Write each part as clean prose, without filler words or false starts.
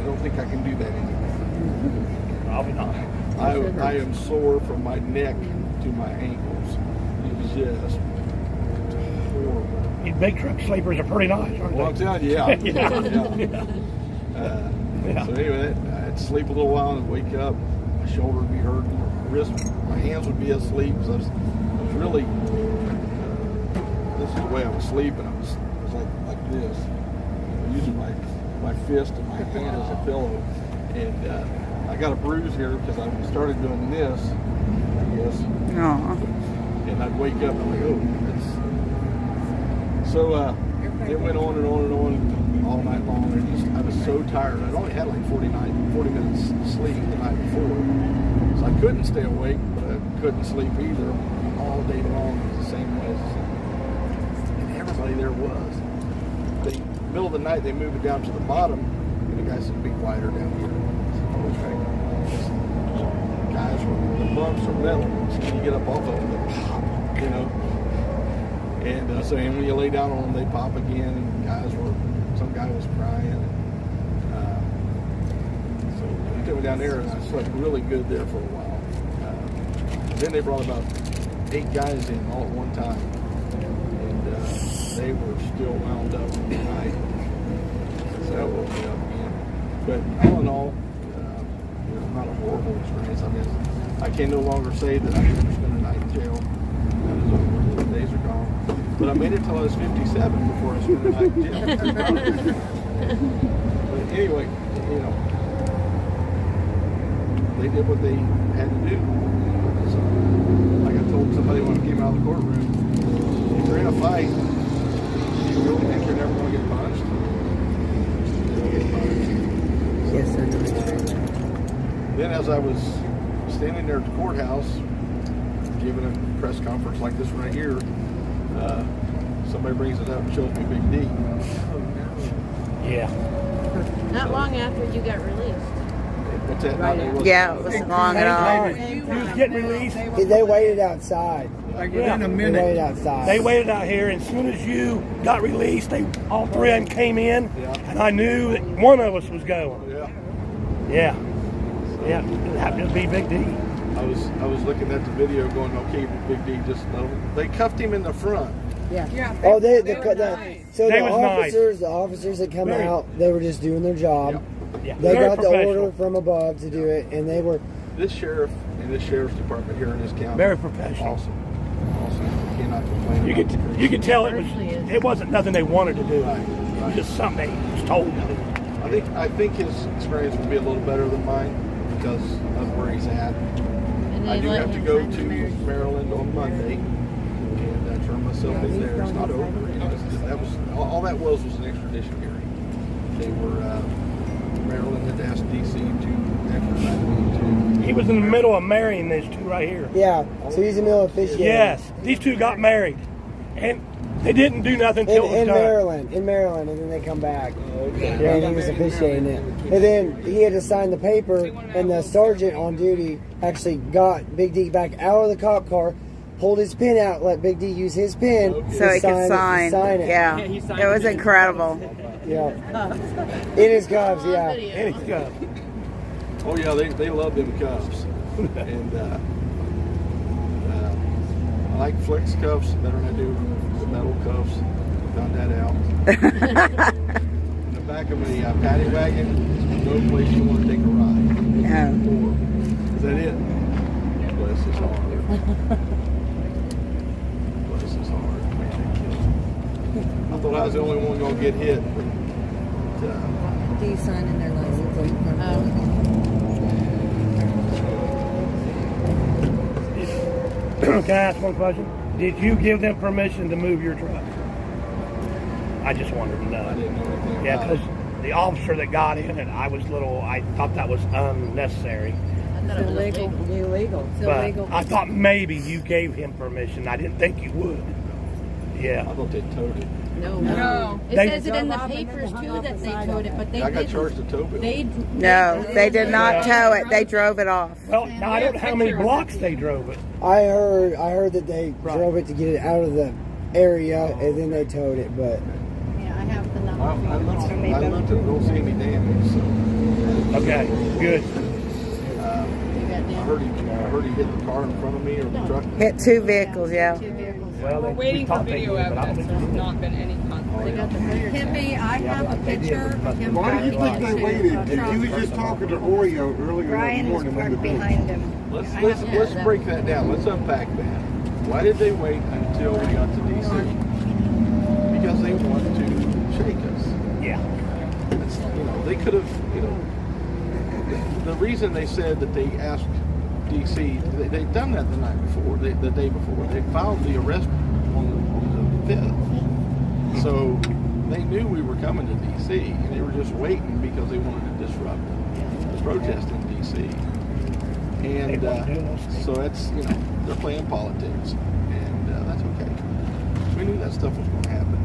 I don't think I can do that anymore. Probably not. I am sore from my neck to my ankles. It was just horrible. These big truck sleepers are pretty nice, aren't Well, I'm they? telling you, yeah. Yeah. So anyway, I'd sleep a little while and wake up. My shoulder would be hurting, my hands would be asleep. So I was really, this is the way I was sleeping. I was like this, using my fist and my hand as a pillow. And I got a bruise here because I started doing this, I guess. Aww. And I'd wake up and I'm like, oh, that's... So it went on and on and on all night long. And I was so tired. I'd only had like 40 minutes sleep the night before. So I couldn't stay awake, but I couldn't sleep either. All day long, it was the same way. And everybody there was. Middle of the night, they moved it down to the bottom, and the guy said, be quieter down here. Guys, the bunks are metal, so when you get up off of them, they pop, you know. And so when you lay down on them, they pop again, and some guy was crying. So we took me down there, and I slept really good there for a while. Then they brought about 8 guys in all at one time, and they were still wound up in the night. So that woke me up again. But all in all, not a horrible experience. I mean, I can no longer say that I ever spent a night in jail. That is over. Those days are gone. But I made it till I was 57 before I spent a night in jail. But anyway, you know, they did what they had to do. So, like I told somebody when I came out of the courtroom, if you're in a fight, do you really think you're never going to get punched? You'll get punched. Yes, sir. Then as I was standing there at the courthouse, giving a press conference like this right here, somebody brings it up and shows me Big D. Yeah. Not long after you got released. What's that? Yeah, it wasn't long at all. He was getting released. They waited outside. Like Yeah. within a They minute. waited outside. They waited out here, and as soon as you got released, all 3 of them came in, and I knew that one of us was going. Yeah. Yeah. Yeah, it happened to be Big D. I was looking at the video going, okay, Big D, just let him. They cuffed him in the front. Yeah. Oh, So They the was nice. the officers that come Very- out, they were just doing their job. Yeah. They Very got the professional. order from above to do it, and they were. This sheriff and this sheriff's department here in this county. Very professional. Awesome. You cannot complain. You could tell it wasn't nothing they wanted to do. Right, It was right. just something they was told to do. I think his experience will be a little better than mine because of where he's at. And I they do let have to him go sign the to marriage. Maryland on Monday and turn myself in there. It's not over. You know, that was all that was an extradition hearing. They were Maryland had asked DC to extradite me He was in the middle of marrying these 2 right here. Yeah, so he's in the middle of officiating. Yes, these 2 got married, and they didn't do nothing until it was In done. Maryland, and then they come back. Okay. And he was officiating it. And then he had to sign the paper, and the sergeant on duty actually got Big D back out of the cop car, pulled his pen out, let Big D use his pen So he could sign. it. Yeah. It was incredible. Yeah. In his cuffs, yeah. And he's got- Oh yeah, they love them cuffs, and I like flex cuffs better than I do the metal cuffs. Found that out. In the back of the paddy wagon, no place you want to take a ride. Oh. Is that it? Bless his heart. Bless his heart. Man, that killed me. I thought I was the only one gonna get hit. But, Do you sign in their license plate? Can I ask one question? Did you give them permission to move your truck? I just wanted to I know. didn't know anything Yeah, about because the officer that got in it, I thought that was unnecessary. I thought it was Illegal. legal. Illegal. It's But illegal. I thought maybe you gave him permission. I didn't think you would. I Yeah. thought they towed it. No. It They- says it in the papers too that they towed it, but they I got didn't. charged a tow bill. No, they did not tow it. They drove it off. Well, now I don't know how many blocks they drove it. I heard that they Right. drove it to get it out of the area, and then they towed it, but Yeah, I have the I number. looked at don't see any damage, so Okay, good. I heard he hit the car in front of me or the truck. Hit 2 vehicles, yeah. Well, We're waiting for video evidence. There's not been any conflict. Hippie, I have a picture of him. Why do you think they driving waited? a If truck. you was just talking to Oreo earlier this Ryan was morning when parked the behind him. Let's break that down. Let's unpack that. Why did they wait until we got to DC? Because they want to shake us. Yeah. It's, they could have, the reason they said that they asked DC, they'd done that the night before, the day before. They filed the arrest on the 5th. So they knew we were coming to DC, and they were just waiting because they wanted to disrupt the protest in DC. And so that's, they're playing politics, and that's okay. We knew that stuff was going to happen.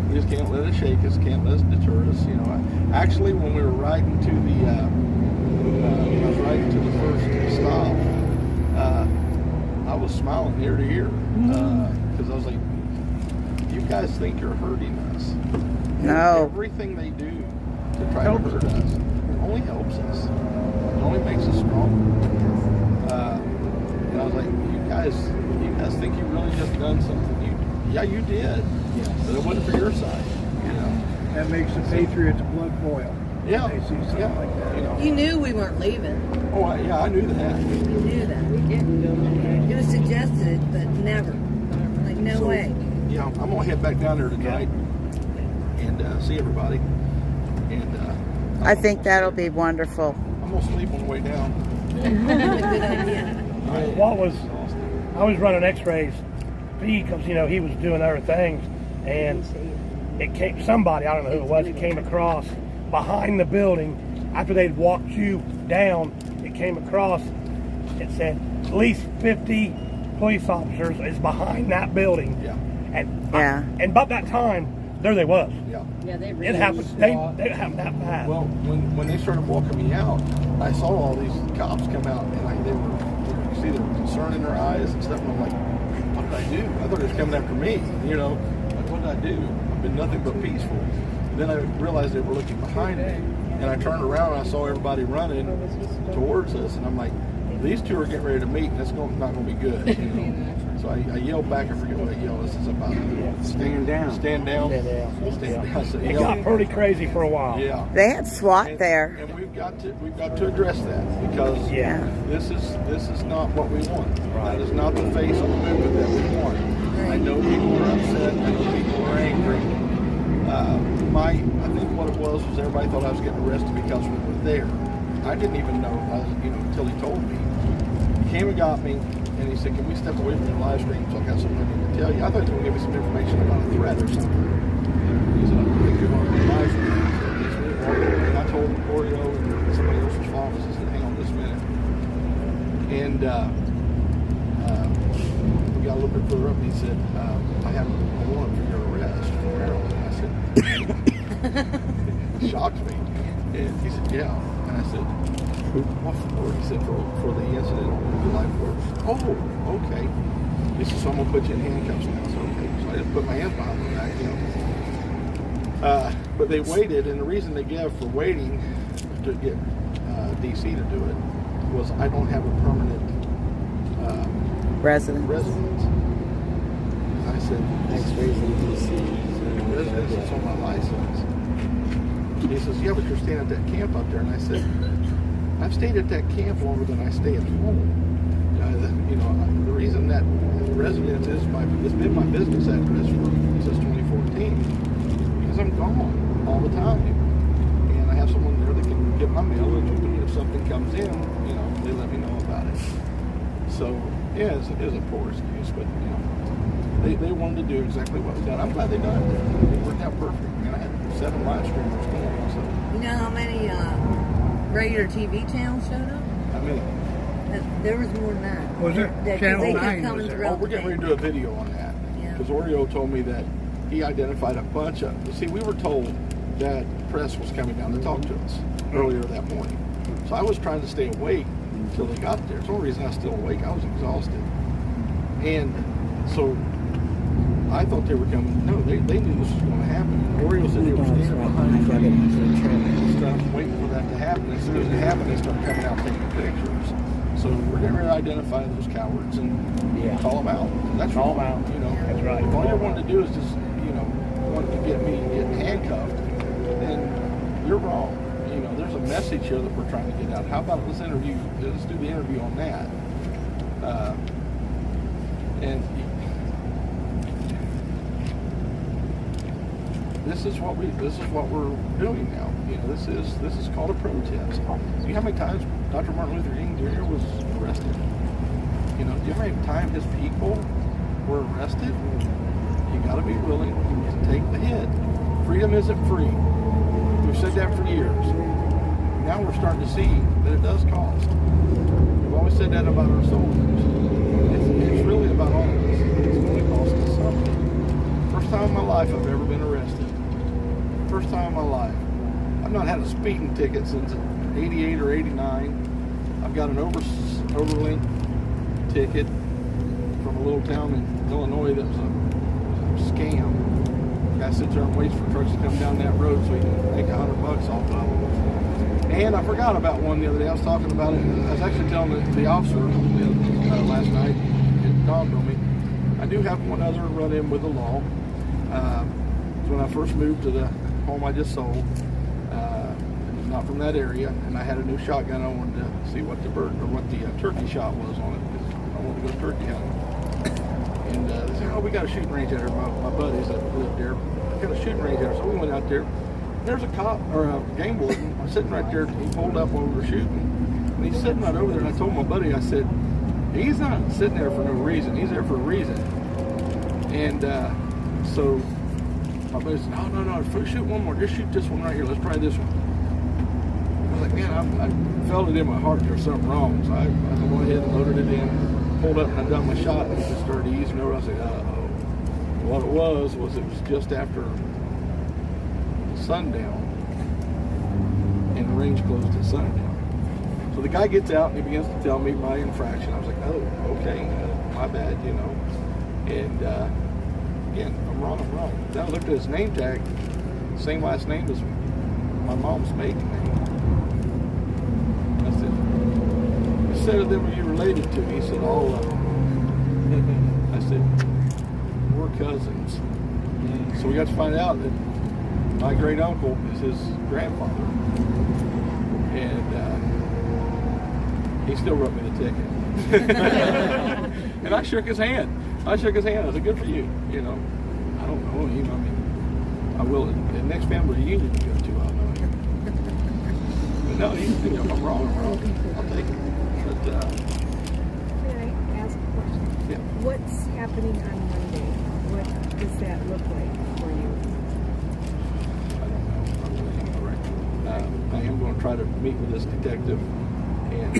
We just can't let it shake us, can't let it deter us. Actually, when we were riding to I was riding to the first stop, I was smiling ear to ear because I was like, you guys think you're hurting us. No. Everything they do to try to hurt us only helps us. It only makes us stronger. And I was like, you guys think you really just done something? Yeah, you did. But it wasn't for your side. That makes the Patriots' blood boil. Yeah. They see something like that. You knew we weren't leaving. Oh, I knew that. You knew that. It was suggested, but never. Like, no So, way. Yeah, I'm gonna head back down there tonight and see everybody. And I think that'll be wonderful. I'm gonna sleep on the way down. Good idea. I was running x-rays because, he was doing other things, and it came, somebody, I don't know who it was, it came across behind the building after they'd walked you down. It came across, it said at least 50 police officers is behind that building. Yeah. And about that time, there they was. Yeah. Yeah, they It happened. They happened that fast. Well, when they started walking me out, I saw all these cops come out, and you could see the concern in their eyes and stuff. And I'm like, what did I do? I thought it was coming after me. Like, what did I do? I've been nothing but peaceful. And then I realized they were looking behind me, and I turned around and I saw everybody running towards us, and I'm like, these two are getting ready to meet, and it's not going to be good. So I yelled back. I forget what I yelled. This is about Stand down. Stand down. Yeah. I said, It yell. got pretty crazy for a while. Yeah. They had SWAT there. And we've got to address that because Yeah. this is not what we want. That is not the face of the movement that we want. I know people are upset. I know people are angry. I think what it was everybody thought I was getting arrested because we were there. I didn't even know until he told me. He came and got me, and he said, "Can we step away from your live stream? So I got something I need to tell you." I thought he was going to give me some information about a threat or something. He said, "I don't think you're going to live stream." And I told Oreo and somebody else was following us. I said, "Hang on just a minute." And we got a little bit further up, and he said, "I have a warrant for your arrest for Maryland." I said, it shocked me. And he said, "Yeah." And I said, "What for?" He said, for the incident in the life force. Oh, okay. He said, "So I'm going to put you in handcuffs now." So, okay. So I just put my hands behind my back, But they waited, and the reason they gave for waiting to get DC to do it was I don't have a permanent Residents. residence. I said, X-rays in DC. residence is on my license. He says, "Yeah, but you're staying at that camp up there." And I said, "I've stayed at that camp longer than I stay at home. The reason that residence is it's been my business address since 2014 because I'm gone all the time, and I have someone there that can get my mail, and if something comes in, they let me know about it." So yeah, it's a poor excuse, but they wanted to do exactly what was done. I'm glad they done it. It worked out perfect. I had 7 live streamers going. So You know how many regular TV channels showed up? I mean, There was more than that. Was there? They Channel kept 9 coming was there. throughout we're getting ready to do a video on that Yeah. because Oreo told me that he identified a bunch of. See, we were told that press was coming down to talk to us earlier that morning, so I was trying to stay awake until they got there. It's the only reason I was still awake. I was exhausted, and so I thought they were coming. No, they knew this was going to happen. Oreo said they were standing behind the train and stuff, waiting for that to happen. happened. As soon as it happened, they started coming out taking pictures. So we're going to identify those cowards and call them out. That's Call 'em wrong, out. You know, That's right. If all you wanted to do is just, want to get me getting handcuffed, then you're wrong. There's a message here that we're trying to get out. How about let's do the interview on that. And this is what we're doing now. This is called a protest. Do you know how many times Dr. Martin Luther King Jr. was arrested? Do you know how many times his people were arrested? You got to be willing to take the hit. Freedom isn't free. We've said that for years. Now we're starting to see that it does cost. We've always said that about our soldiers. It's really about all of us. It's going to cost us something. First time in my life I've ever been arrested. First time in my life. I've not had a speeding ticket since 88 or 89. I've got an overlink ticket from a little town in Illinois that was a scam. Guy sits there and waits for trucks to come down that road so he can make $100 off of them. And I forgot about one the other day. I was talking about it. I was actually telling the officer last night. It dawned on me. I do have one other run-in with the law. It's when I first moved to the home I just sold. It was not from that area, and I had a new shotgun. I wanted to see what the turkey shot was on it, because I wanted to go turkey hunting. And they said, "Oh, we got a shooting range out there." My buddies that lived there, got a shooting range out there. So we went out there. There's a cop or a game warden sitting right there. He pulled up while we were shooting, and he's sitting right over there. And I told my buddy, I said, "He's not sitting there for no reason. He's there for a reason." And so my buddy said, "No, if we shoot one more, just shoot this one right here. Let's try this one." I was like, man, I felt it in my heart there's something wrong. So I went ahead and loaded it in, pulled up, and I done my shot, and it just started easing over. I was like, uh-oh. What it was just after sundown, and the range closed at sundown. So the guy gets out and he begins to tell me my infraction. I was like, oh, okay, my bad, And again, I'm wrong. Then I looked at his name tag, same last name as my mom's maiden name. I said, "Instead of them, are you related to me?" He said, "All of them." I said, "We're cousins." So we got to find out that my great uncle is his grandfather, and he still wrote me the ticket. And I shook his hand. I said, "Good for you." I don't know him. I mean, I will. The next family reunion we go to, I'll know him. But no, if I'm wrong, I'll take it. But May I ask a question? yeah. What's happening on Monday? What does that look like for you? I don't know. I really don't know right now. I am going to try to meet with this detective, and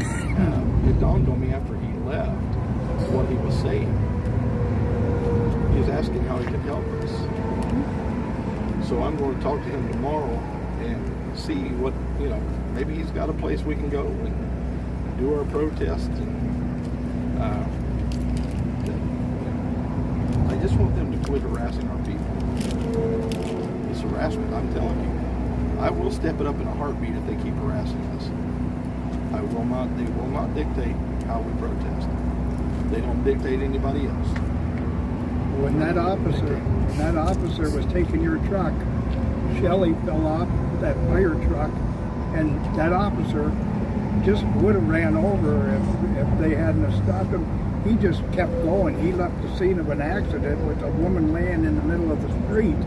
it dawned on me after he left what he was saying. He was asking how he could help us. So I'm going to talk to him tomorrow and see what, maybe he's got a place we can go and do our protest. And I just want them to quit harassing our people. This harassment, I'm telling you, I will step it up in a heartbeat if they keep harassing us. They will not dictate how we protest. They don't dictate anybody else. When that officer was taking your truck, Shelley fell off that fire truck, and that officer just would have ran over if they hadn't have stopped him. He just kept going. He left the scene of an accident with a woman laying in the middle of the street.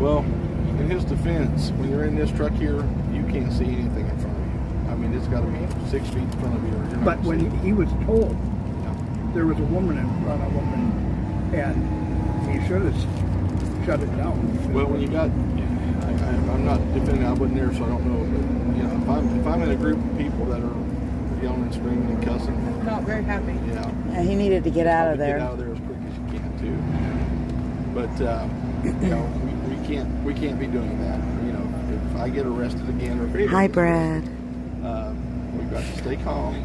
Well, in his defense, when you're in this truck here, you can't see anything in front of you. I mean, it's got to be 6 feet in front of you. Or you're not But when he was told there was a woman in front of him, and he should have shut it down. Well, when you got, I'm not defending. I wasn't there, so I don't know. But if I'm in a group of people that are yelling and screaming and cussing, Not very happy. Yeah, he needed to get out of there. Get out of there as quick as you can too. But we can't be doing that. If I get arrested again, or if Hi, Brad. We've got to stay calm.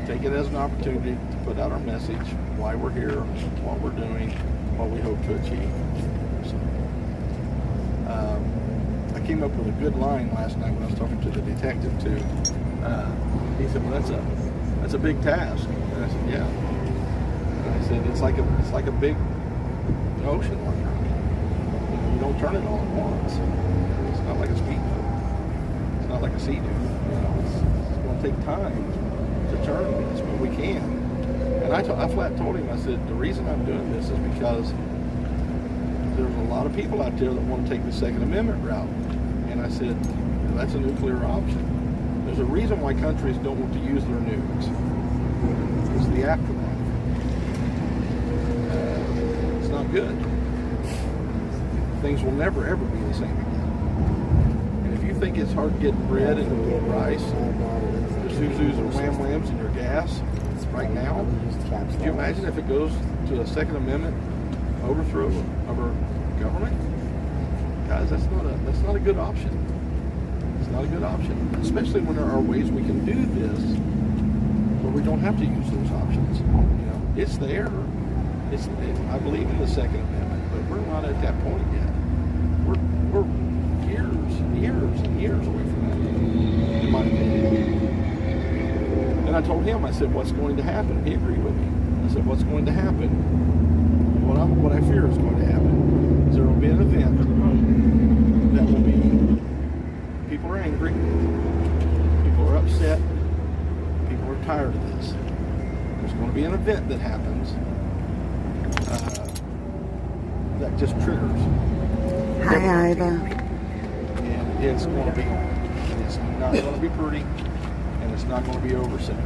Take it as an opportunity to put out our message, why we're here, what we're doing, what we hope to achieve. So, I came up with a good line last night when I was talking to the detective too. He said, "Well, that's a big task." And I said, "Yeah." And I said, "It's like a big ocean liner. You don't turn it all at once. It's not like a speedboat. It's not like a sea dune. It's going to take time to turn this, but we can." And I flat told him, I said, "The reason I'm doing this is because there's a lot of people out there that want to take the Second Amendment route." And I said, "That's a nuclear option. There's a reason why countries don't want to use their nukes. It's the aftermath. It's not good. Things will never, ever be the same again. And if you think it's hard getting bread and rice, the Zuzus or Wham Whams in your gas right now, could you imagine if it goes to a Second Amendment overthrow of our government? Guys, that's not a good option. It's not a good option, especially when there are ways we can do this where we don't have to use those options. You know, it's there. I believe in the Second Amendment, but we're not at that point yet. We're years away from that, in my opinion." And I told him, I said, "What's going to happen?" He agreed with me. I said, "What's going to happen? What I fear is going to happen is there will be an event that will be, people are angry, people are upset, people are tired of this. There's going to be an event that happens that just triggers. Hi, Iva. And it's going to be on. And it's not going to be pretty, and it's not going to be over soon."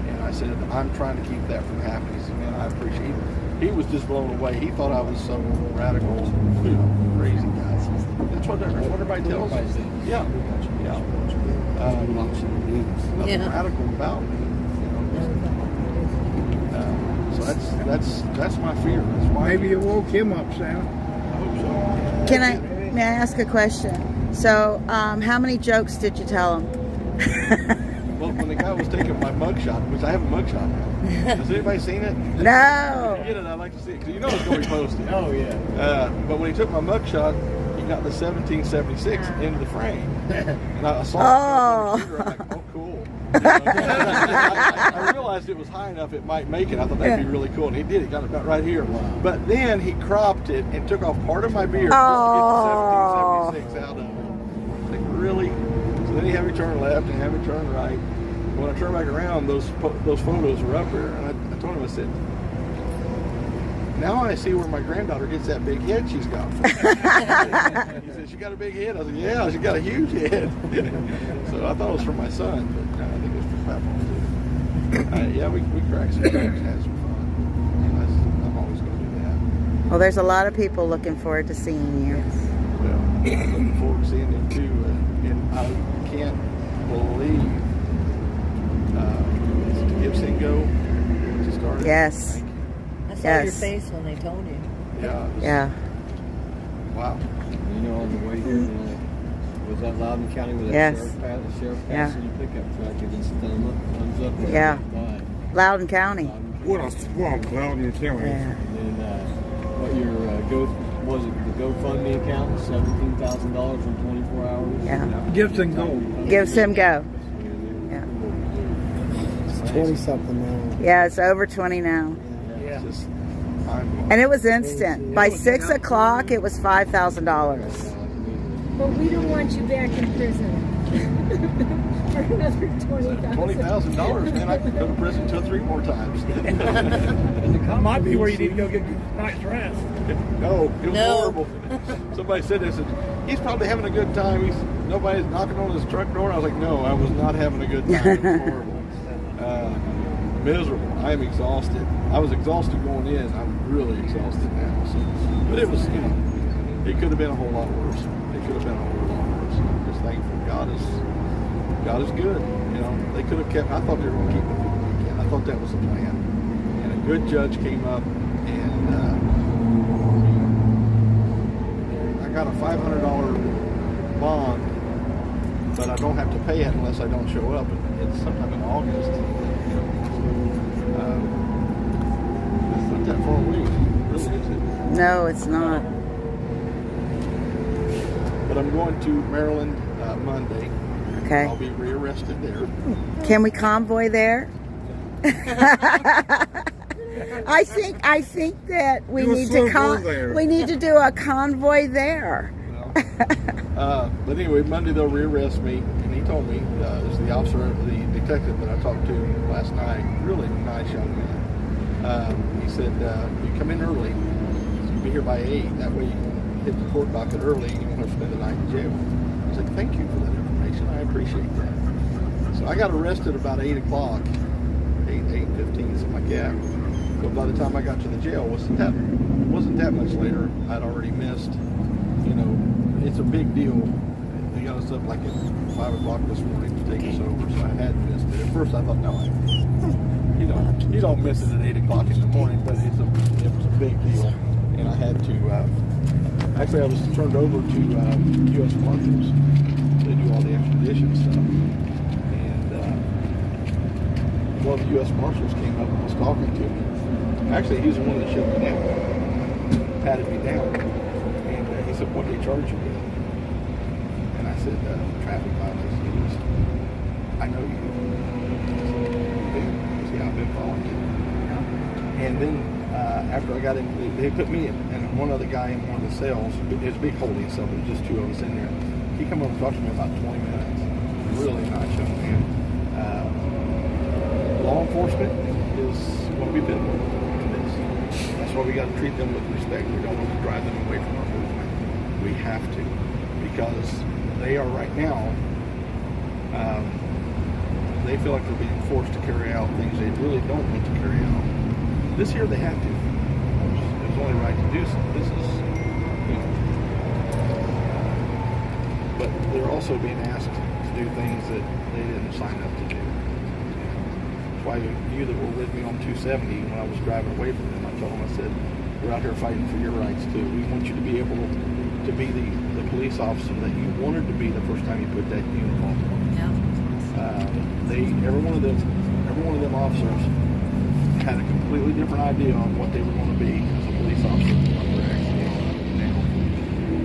And I said, "I'm trying to keep that from happening." He said, "Man, I appreciate it." He was just blown away. He thought I was some radical, crazy guy. That's what everybody tells me. Yeah. Nothing radical about me. So that's my fear. That's why. Maybe you woke him up, Sam. I hope so. May I ask a question? So, how many jokes did you tell him? Well, when the guy was taking my mugshot, which I have a mugshot now. Has anybody seen it? No. If you get it, I'd like to see it, because you know it's going to be posted. Oh, yeah. But when he took my mugshot, he got the 1776 into the frame. And I saw it on the computer. I'm like, "Oh, cool." You know, I realized it was high enough it might make it. I thought that'd be really cool. And he did. He got it about right here. But then he cropped it and took off part of my beard just to get the 1776 out of it. Like, really? So then he had me turn left and had me turn right. When I turned back around, those photos were up there. And I told him, I said, "Now I see where my granddaughter gets that big head she's got." He said, "She got a big head?" I said, "Yeah, she got a huge head." So I thought it was from my son, but I think it was from Papa too. Yeah, we crack some jokes and have some fun. I'm always going to do that. Well, there's a lot of people looking forward to seeing you. Well, I'm looking forward to seeing them too. And I can't believe Gibson once it started. Yes. I saw your face when they told you. Yeah. Wow. You know, on the way here tonight, was that Loudoun County with that sheriff passing your pickup truck and just thumbs up and Yeah. by. Loudoun County. What a swamp, Loudoun County. Yeah. And what your was it the GoFundMe account? $17,000 in 24 hours. Yeah. Gibson go. Gibson go. Yeah. It's 20 something now. Yeah, it's over 20 now. Yeah. Just mind-blowing. And it was instant. By 6 o'clock, it was $5,000. But we don't want you back in prison. For another $20,000. $20,000, man! I could go to prison 2 or 3 more times. That might be where you need to go get a nice rest. No, it was horrible. Somebody said this, and he's probably having a good time. Nobody's knocking on his truck door. I was like, no, I was not having a good time. It was horrible. Miserable. I am exhausted. I was exhausted going in. I'm really exhausted now. So, but it was, it could have been a whole lot worse. It could have been a whole lot worse. I'm just thankful. God is good. They could have kept. I thought they were going to keep me for the weekend. I thought that was the plan. And a good judge came up, and I got a $500 bond, but I don't have to pay it unless I don't show up. It's sometime in August. It's not that far away, really, is it? No, it's not. But I'm going to Maryland Monday. Okay. I'll be rearrested there. Can we convoy there? I think that we need to do a convoy there. But anyway, Monday they'll rearrest me, and he told me, this is the officer, the detective that I talked to last night, really nice young man. He said, if you come in early, you'll be here by 8, that way you can hit the court docket early, and you won't have to spend the night in jail. I said, thank you for that information, I appreciate that. So I got arrested about 8 o'clock, 8:15, something like that. But by the time I got to the jail, it wasn't that much later. I'd already missed, it's a big deal. They got us up like at 5 o'clock this morning to take us over, so I had missed it. At first I thought, no, you don't miss it at 8 o'clock in the morning, but it was a big deal. And I had to, actually I was turned over to U.S. Marshals. They do all the extradition stuff. And one of the U.S. Marshals came up and was talking to me. Actually, he's the one that shook me down, patted me down. And he said, what did they charge you with? And I said, traffic violation. He goes, I know you. I've been following you. And then after I got in, they put me and one other guy in one of the cells. It was a big holding cell, but it was just 2 of us in there. He come over and talked to me about 20 minutes. Really nice young man. Law enforcement is what we've been with. That's why we got to treat them with respect. We don't want to drive them away from our movement. We have to, because they are right now, they feel like they're being forced to carry out things they really don't want to carry out. This year they have to. It's only right to do so. This is, but they're also being asked to do things that they didn't sign up to do. That's why you that were with me on 270 when I was driving away from them, I told them, I said, we're out here fighting for your rights too. We want you to be able to be the police officer that you wanted to be the first time you put that uniform on. Yeah. Every one of them officers had a completely different idea on what they were going to be as a police officer than what they're actually on now.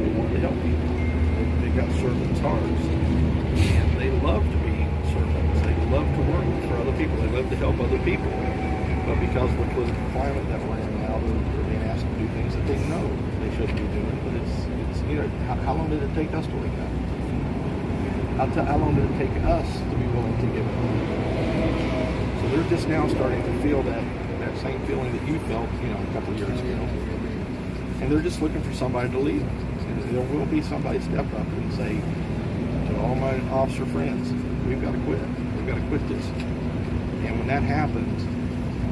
They wanted to help people. They got servants' hearts, and they love to be servants. They love to work for other people. They love to help other people. But because of the political climate that we're in now, they're being asked to do things that they know they shouldn't be doing. But it's how long did it take us to wake up? How long did it take us to be willing to give it up? So they're just now starting to feel that same feeling that you felt, a couple of years ago. And they're just looking for somebody to lead them. And there will be somebody step up and say to all my officer friends, we've got to quit. We've got to quit this. And when that happens,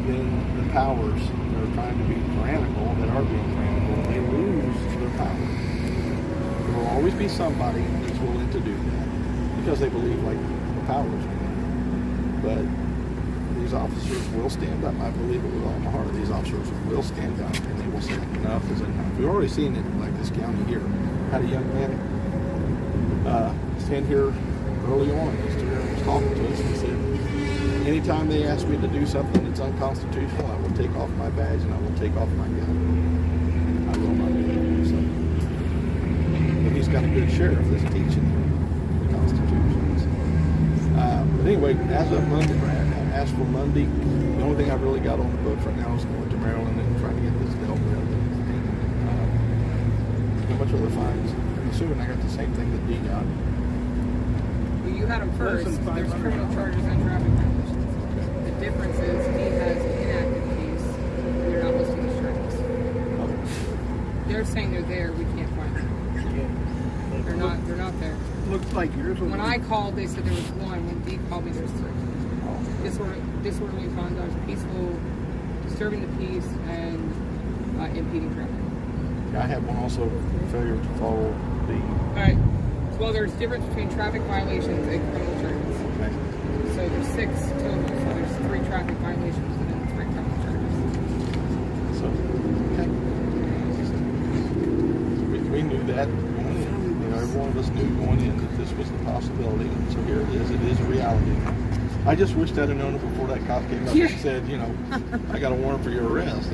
then the powers that are trying to be tyrannical, that are being tyrannical, they lose their power. There will always be somebody who's willing to do that, because they believe like the powers. But these officers will stand up. I believe it with all my heart. These officers will stand up, and they will say enough is enough. We've already seen it like this county here. Had a young man stand here early on. He stood here and was talking to us and said, anytime they ask me to do something that's unconstitutional, I will take off my badge and I will take off my gun. I will not do something. But he's got a good sheriff that's teaching him the Constitutions. But anyway, as of Monday, Brad, as for Monday, the only thing I've really got on the books right now is going to Maryland and trying to get this dealt with. How much other fines? I'm assuming I got the same thing that D got. Well, you had them first. There's criminal charges and traffic violations. The difference is he has an inactive case. We're not listing the strikes. They're saying they're there. We can't find them. They're not there. Looks like yours was. When I called, they said there was one. When D called me, there's 3. Disorderly conduct, peaceful, disturbing the peace, and impeding traffic. I have one also, failure to follow the... All right. Well, there's difference between traffic violations and criminal charges. Okay. So there's 6 total. So there's 3 traffic violations and then 3 criminal charges. So, okay. We knew that going in. Every one of us knew going in that this was the possibility. And so here it is. It is a reality. I just wished I'd have known it before that cop came up and said, I got a warrant for your arrest.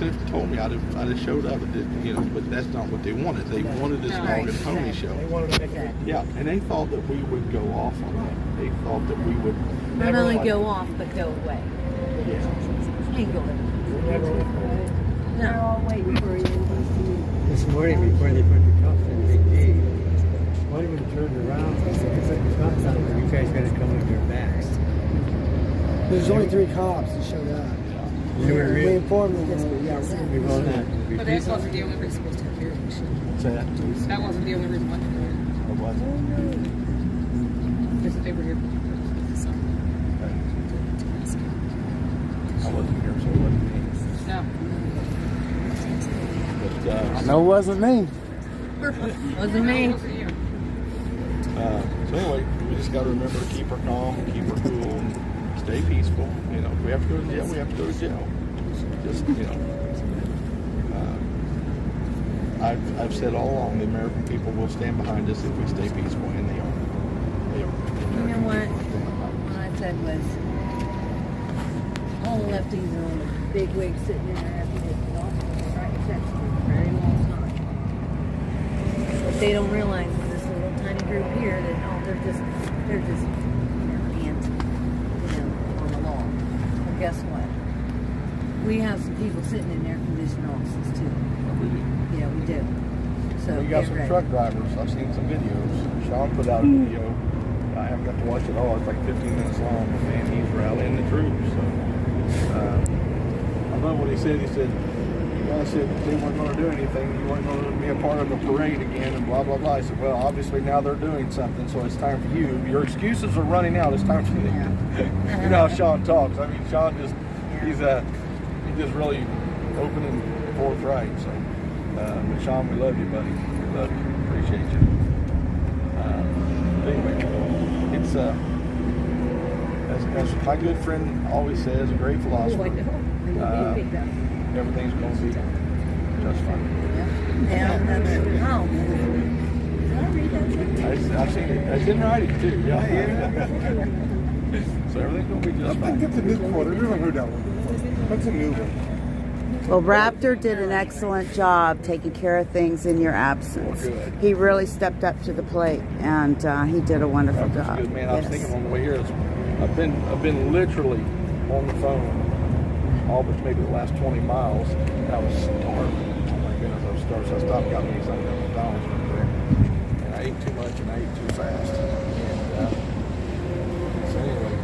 could have told me, I'd have showed up. It didn't, you know, but that's not what they wanted. They wanted this dog and pony show. They wanted to make it. Yeah, and they thought that we would go off on it. They thought that we would Not only go off, but go away. Yeah. Ain't going. They're all waiting for you. This morning before they put the cuffs in Big D, one of them turned around and said, "It's like the cuffs on, you guys got to come with your backs." There's only 3 cops that showed up. You were We informed them. We will not. But that wasn't the only reason we took care of it. What's that? That wasn't the only reason why we took care of it. What was it? Because they were here. I wasn't here, so it wasn't me. No. But, No, it wasn't me. Wasn't me. so anyway, we just got to remember to keep her calm, keep her cool, and stay peaceful. You know, if we have to go to jail, we have to go to jail. Just, you know, I've said all along, the American people will stand behind us if we stay peaceful, and they are. They are. You know what I said was, all lefties are on the big wig sitting in there after this writing checks for a very long time. What they don't realize is this little tiny group here that they're just anti, on the law. Well, guess what? We have some people sitting in their commission offices too. Yeah, we do. So We got some truck drivers. I've seen some videos. Sean put out a video. I haven't got to watch it all. It's like 15 minutes long. But man, he's rallying the troops. So I love what he said. He said, "You guys said they weren't going to do anything. You weren't going to be a part of the parade again, and blah blah blah." I said, "Well, obviously now they're doing something, so it's time for you. Your excuses are running out. It's time for you." You know how Sean talks. I mean, Sean he's just really open and forthright. So, but Sean, we love you, buddy. We love you. Appreciate you. Anyway, it's as my good friend always says, a great philosopher. Everything's going to be just fine. I've seen it. It's in writing too. Yeah. So everything's going to be just fine. I think it's a new quote. I never heard that one. That's a new one. Well, Raptor did an excellent job taking care of things in your absence. Good. He really stepped up to the plate, and he did a wonderful That was job. good, man. I was thinking on the way here, I've been literally on the phone all but maybe the last 20 miles. And I was starving. Oh my goodness, I was starving. So I stopped, got me something at McDonald's real quick. And I ate too much and I ate too fast. And so anyway,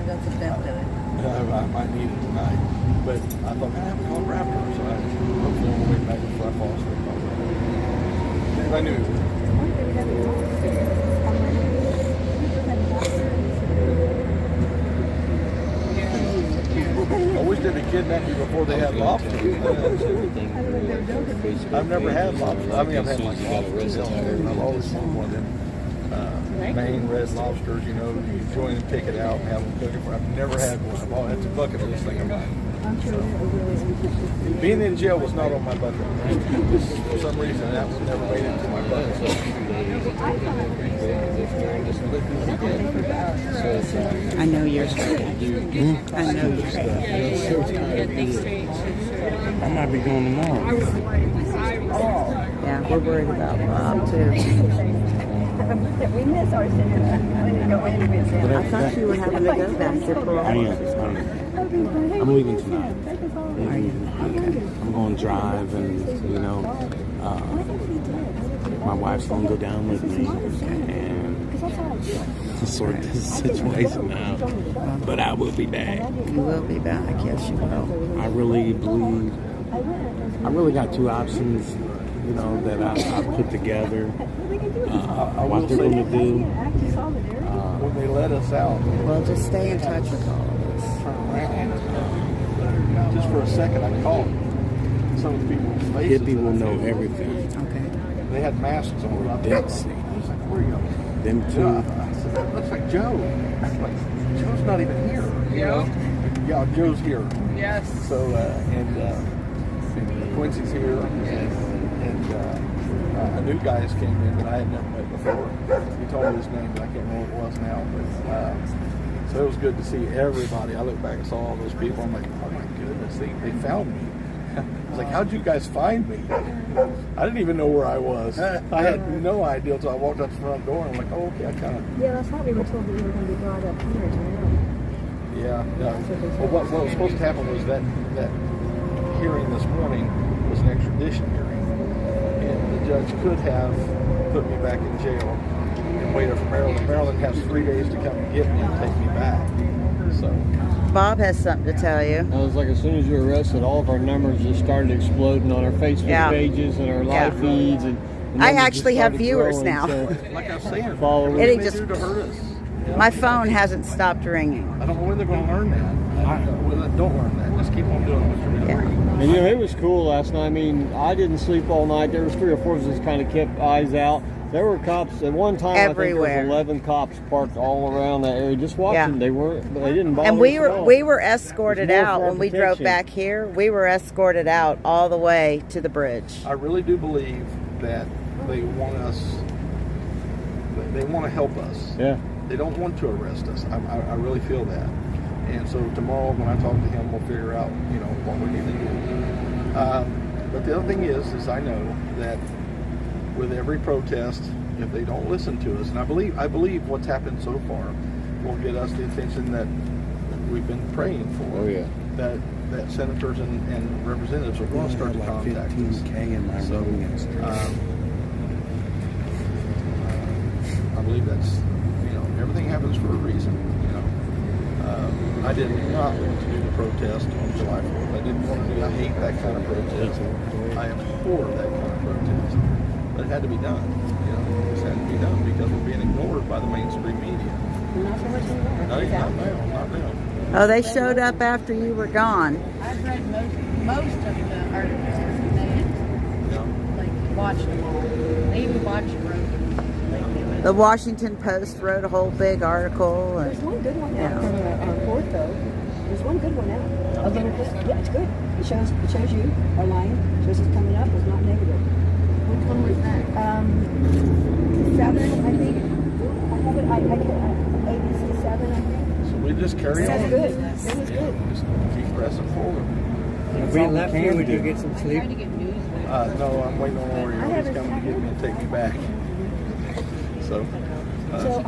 That's a bet to it. I might need it tonight. But I thought, man, I haven't called Raptor, so I hopefully on the way back before I fall asleep. Because I knew it was. I wish they'd have kidnapped me before they had lobsters. I've never had lobster. I mean, I've had like lobsters. I've always wanted one of them Maine red lobsters. You know, you join and pick it out and have them cook it for. I've never had one. It's a bucket list thing of mine. So, being in jail was not on my bucket list. For some reason, that was never made it into my bucket list. I know you're straight. I know you're straight. I might be going tomorrow. Yeah, we're worried about Bob too. We miss our cinema when you go in with them. I thought you were having to go back to Pearl. I am. I'm leaving tonight. Are you? Okay. I'm going to drive, and my wife's going to go down with me, and to sort this situation out. But I will be back. You will be back. Yes, you will. I really believe. I really got 2 options, that I put together. What they're going to do. When they let us out, Well, just stay in touch with all of us. just for a second, I called some of the people's faces. Hippie will know everything. Okay. They had masks on. I was like, where are you? Them Yeah, two. I said, that looks like Joe. I'm like, Joe's not even here. You know? Yeah, Joe's here. Yes. So, and Quincy's here, and a new guy just came in that I had never met before. He told me his name, but I can't remember what it was now. But So it was good to see everybody. I look back and saw all those people. I'm like, oh my goodness, they found me. I was like, how'd you guys find me? I didn't even know where I was. I had no idea until I walked out the front door. And I'm like, oh, okay, I kind of. Yeah, that's how we were told that you were going to be brought up here tonight. Yeah. Well, what was supposed to happen was that hearing this morning was an extradition hearing, and the judge could have put me back in jail and waited for Maryland. Maryland has 3 days to come and get me and take me back. So. Bob has something to tell you. I was like, as soon as you were arrested, all of our numbers just started exploding on our Facebook pages and our live feeds. And I actually have viewers now. So, like I was saying, followers. It just to hurt us. My phone hasn't stopped ringing. I don't know when they're going to learn that. Don't learn that. Just keep on doing what you're doing. And you know, it was cool last night. I mean, I didn't sleep all night. There was 3 or 4 of us kind of kept eyes out. There were cops at one time. Everywhere. I think there was 11 cops parked all around that area, just watching. They didn't bother. And we were escorted out when we drove back here. We were escorted out all the way to the bridge. I really do believe that they want us. They want to help us. Yeah. They don't want to arrest us. I really feel that. And so tomorrow when I talk to him, we'll figure out, what we need to do. But the other thing is I know that with every protest, if they don't listen to us, and I believe what's happened so far will get us the attention that we've been praying for. Oh yeah. That senators and representatives are going to start to contact us. So I believe that's everything happens for a reason. I did not want to do the protest on July 4th. I didn't want to do. I hate that kind of protest. I abhor that kind of protest. But it had to be done. It had to be done because we're being ignored by the mainstream media. Not so much anymore. Not now. Oh, they showed up after you were gone. I've read most of the articles and like watched them all. They even watched Rogan. The Washington Post wrote a whole big article. There's one good one out from Ortho. There's one good one out. A little bit. Yeah, it's good. It shows you our line. Shows it's coming up. It's not negative. Which one was that? 7, I think. I have it. ABC 7, I think. So we just carry on. That's good. It was good. Just keep pressing forward. If we left here, would you get some sleep? No, I'm waiting on Oreo. He's coming to get me and take me back. So I sent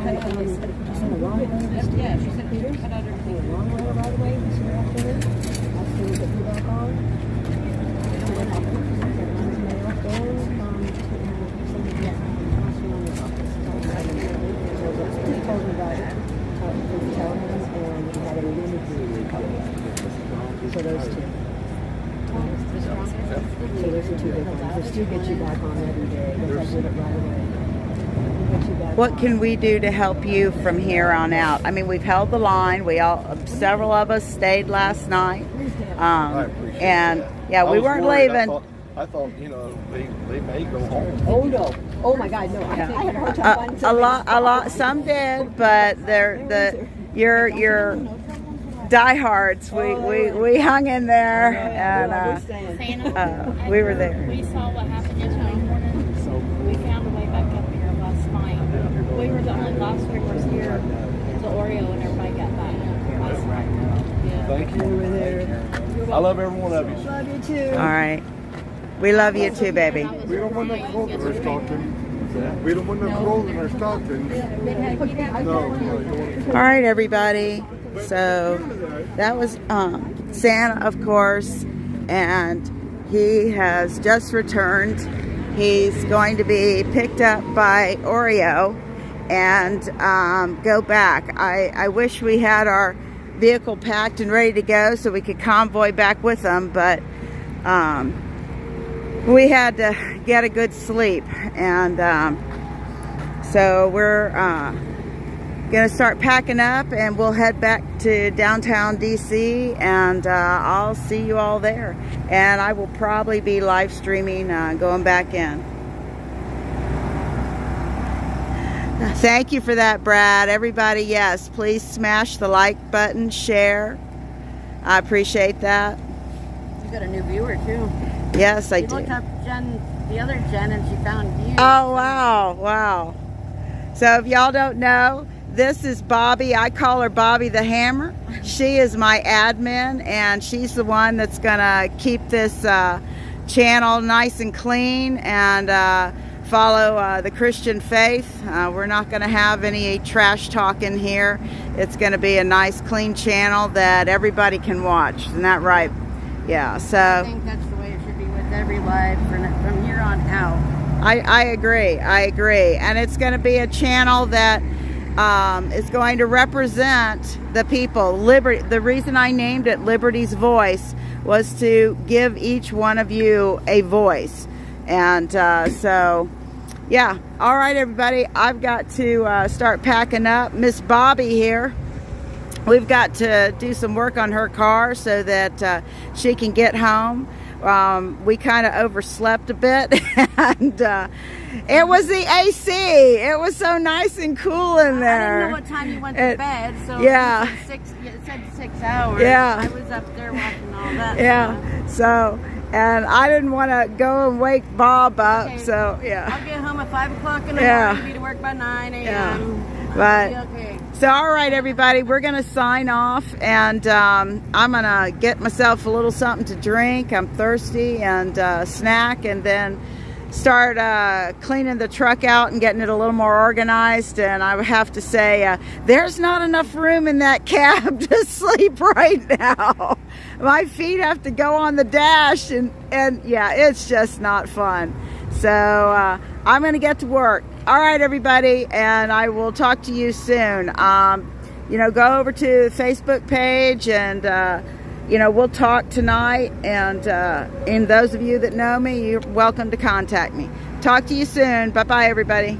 a long letter. Yeah, she said Peter cut out her A long letter right away this afternoon. I was going to get you back on. And what happened? That was mail down somebody got Constantino's office. He told me about it. From Tellerman's, and he had a interview coming up. So those 2. So there's the 2 big ones. They still get you back on every day. Because I did it right away. What can we do to help you from here on out? I mean, we've held the line. Several of us stayed last night. I appreciate and that. yeah, we weren't leaving. I thought they may go home. Oh no! Oh my God, no! I had a hard time finding somebody. A lot. Some did, but your diehards. We hung in there, and we were there. We saw what happened yesterday morning. We found a way back up here last night. We were the only last strippers here until Oreo and everybody got back last night. Yeah. Thank you. We were there. I love every one of you. Love you too. All right. We love you too, baby. We don't want no clothes in our stocking. We don't want no clothes in our stockings. No. All right, everybody. So that was Santa, of course, and he has just returned. He's going to be picked up by Oreo and go back. I wish we had our vehicle packed and ready to go so we could convoy back with them, but we had to get a good sleep, and so we're gonna start packing up, and we'll head back to downtown DC, and I'll see you all there, and I will probably be live streaming going back in. Thank you for that, Brad. Everybody, yes, please smash the like button, share. I appreciate that. You got a new viewer too. Yes, I She do. looked up the other Jen, and she found you. Oh, wow. So if y'all don't know, this is Bobby. I call her Bobby the Hammer. She is my admin, and she's the one that's gonna keep this channel nice and clean and follow the Christian faith. We're not gonna have any trash talk in here. It's gonna be a nice clean channel that everybody can watch. Isn't that right? Yeah, so I think that's the way it should be with every live from here on out. I agree. And it's going to be a channel that is going to represent the people. Liberty. The reason I named it Liberty's Voice was to give each one of you a voice. And so, yeah. All right, everybody. I've got to start packing up. Miss Bobby here. We've got to do some work on her car so that she can get home. We kind of overslept a bit, and it was the AC. It was so nice and cool in there. I didn't know what time you went to bed, so yeah. it said 6 hours. Yeah. I was up there watching all that. Yeah. So, and I didn't want to go and wake Bob up. Okay. So, yeah. I'll get home at 5 o'clock in the Yeah. morning. Be to work by 9 a.m. Yeah. But Okay. so, all right, everybody, we're going to sign off, and I'm going to get myself a little something to drink. I'm thirsty, and snack, and then start cleaning the truck out and getting it a little more organized. And I have to say, there's not enough room in that cab to sleep right now. My feet have to go on the dash, and yeah, it's just not fun. So I'm going to get to work. All right, everybody, and I will talk to you soon. You know, go over to the Facebook page, and you know, we'll talk tonight. And those of you that know me, you're welcome to contact me. Talk to you soon. Bye-bye, everybody.